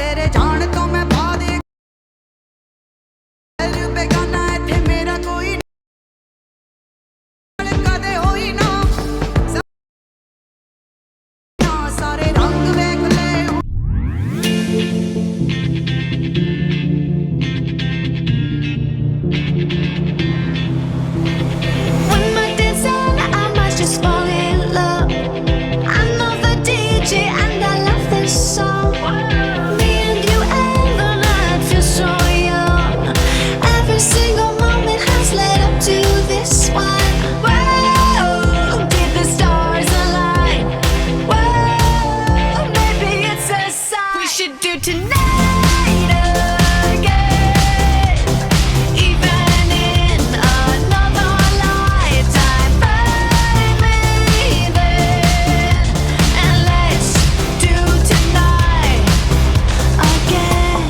तेरे जान तो मैं बाद बेगाना इत्थे मेरा कोई कदे होई ना सारे रंग वेख ले When my dance on, I must just fall in love. I know the DJ and I love this song. Me and you and the night feel so young. Every single moment has led up to this one. Whoa, did the stars align? Whoa, maybe it's a sign. We should do tonight again. Even in another lifetime, find me then. And let's do tonight again.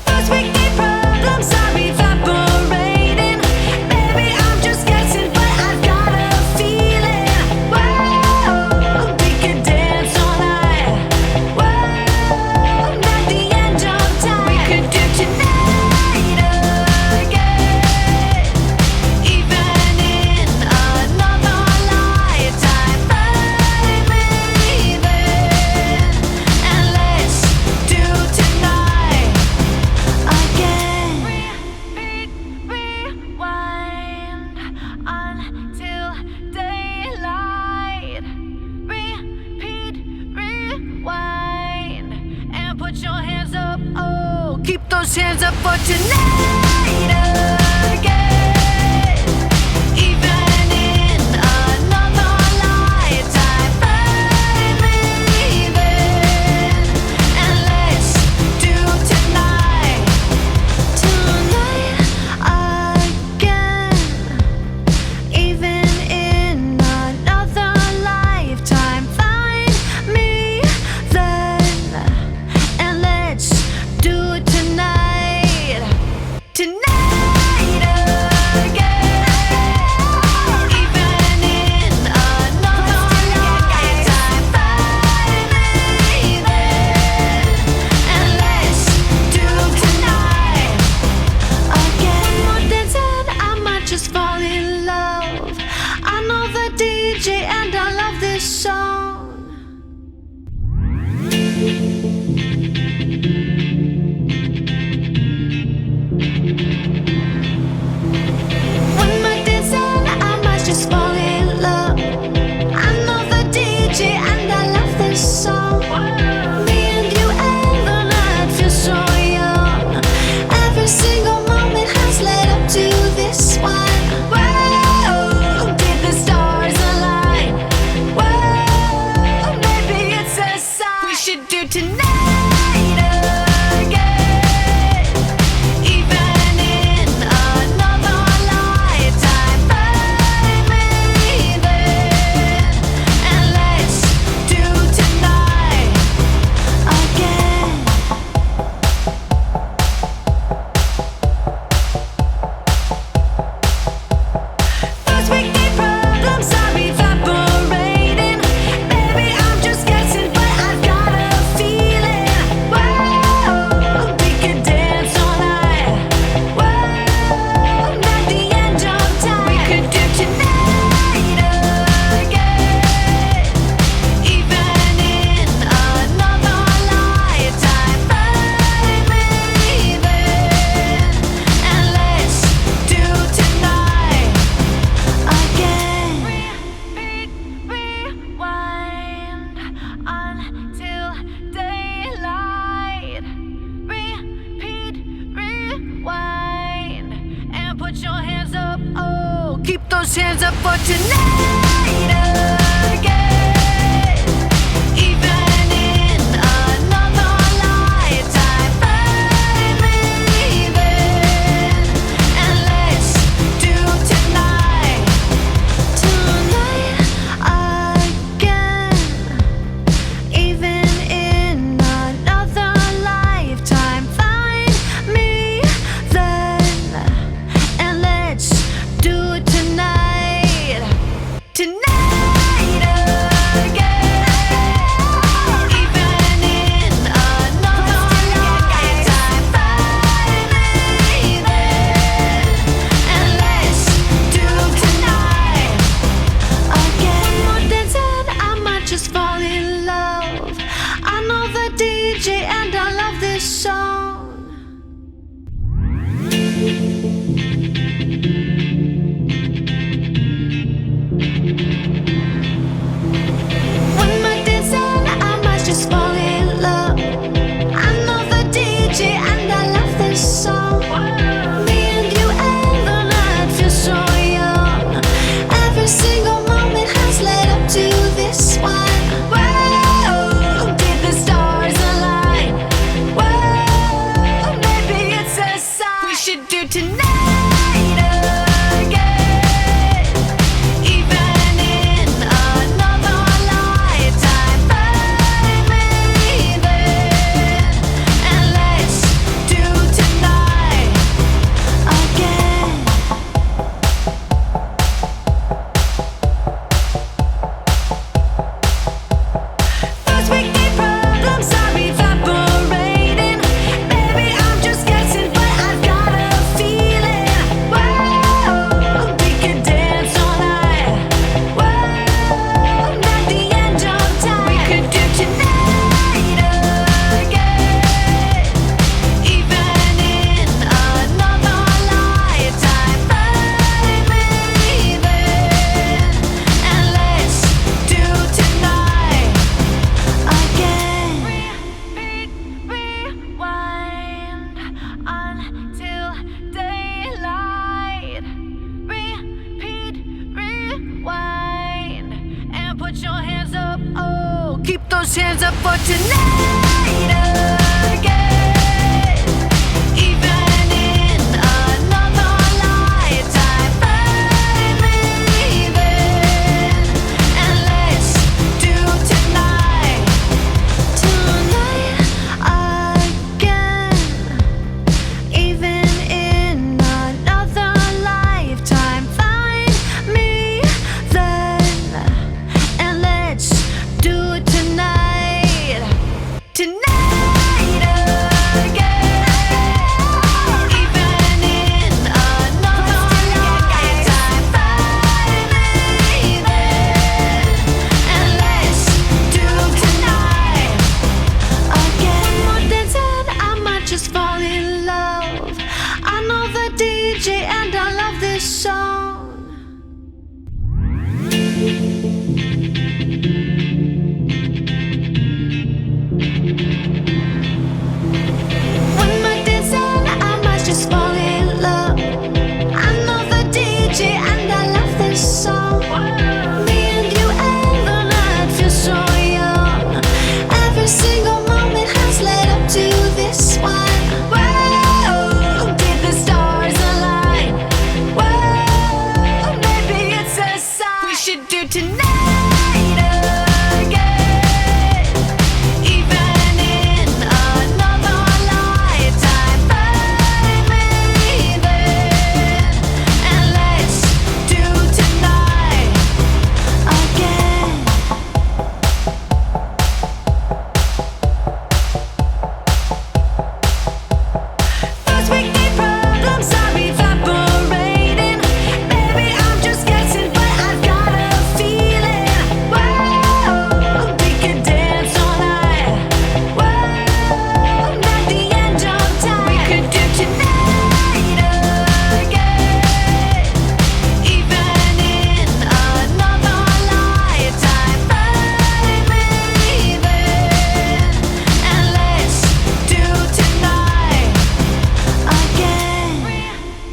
First we get problems are evaporating. Maybe I'm just guessing, but I've got a feeling. Whoa, we could dance all night. Whoa, not the end of time. We could do tonight again. Even in another lifetime, find me then. And let's do tonight again. Repeat, rewind until daylight. Repeat, rewind and put your hands up. Oh, keep those hands up for tonight again. Even in another lifetime, find me then. And let's do tonight again. Even in another lifetime, find me then. And let's do it tonight. Tonight again. Even in another lifetime, find me then. And let's do tonight again. One more dance and I might just fall in love. I know the DJ and I love this song. When my dance on, I must just fall in love. I know the DJ and I love this song. Me and you and the night feel so young. Every single moment has led up to this one. Whoa, did the stars align? Whoa, maybe it's a sign. We should do tonight again. Even in another lifetime, find me then. And let's do tonight again. First we get problems are evaporating. Maybe I'm just guessing, but I've got a feeling. Whoa, we could dance all night. Whoa, not the end of time. We could do tonight again. Even in another lifetime, find me then. And let's do tonight again. Repeat, rewind until daylight. Repeat, rewind and put your hands up. Oh, keep those hands up for tonight again. Even in another lifetime, find me then. And let's do tonight again. Even in another lifetime, find me then. And let's do it tonight. Tonight. should do tonight again. Even in another lifetime, find me then, and let's do tonight again. First weekday problems are evaporating. Maybe I'm just guessing, but I've got a feeling. Whoa, we could dance all night. Whoa, not the end of time. We could do tonight again. Even in another lifetime, find me then, and let's do tonight again. Repeat, rewind until daylight. Repeat, rewind, and put your hands up. Oh, keep those hands up for tonight again. Even in another lifetime, find me then, and let's do tonight again. Even in another lifetime, find me then, and let's do tonight again. Even in another lifetime, find me then, and let's do tonight again. One more dance and I might just fall in love. I know the DJ and I love this song. One more dance and I might just fall in love. I know the DJ and I love this song. Me and you and the night feel so young. Every single moment has led up to this one. Whoa, did the stars align? Whoa, maybe it's a sign. We should do tonight again. Even in another lifetime, find me then, and let's do tonight again. First weekday problems are evaporating. Maybe I'm just guessing, but I've got a feeling. Whoa, we could dance all night. Whoa, not the end of time. We could do tonight again. Even in another lifetime, find me then, and let's do tonight again.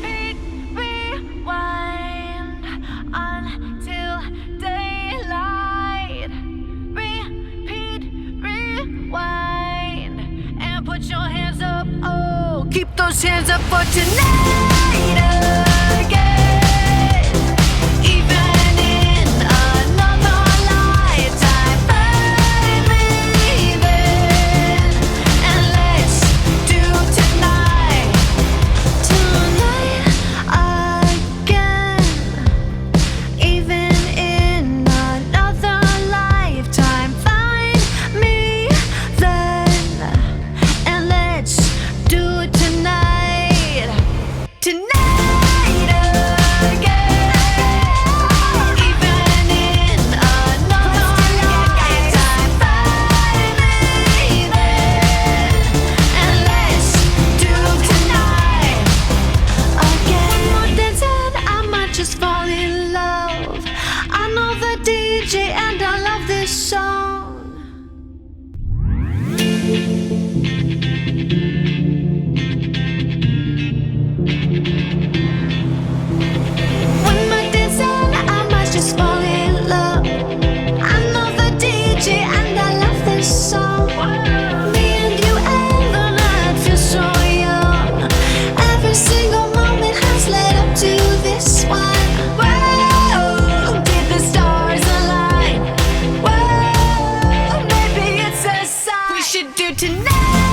Repeat, rewind until daylight. Repeat, rewind, and put your hands up. Oh, keep those hands up for tonight again. Even in another lifetime, find me then, and let's do tonight again. Even in another lifetime, find me then, and let's do tonight tonight.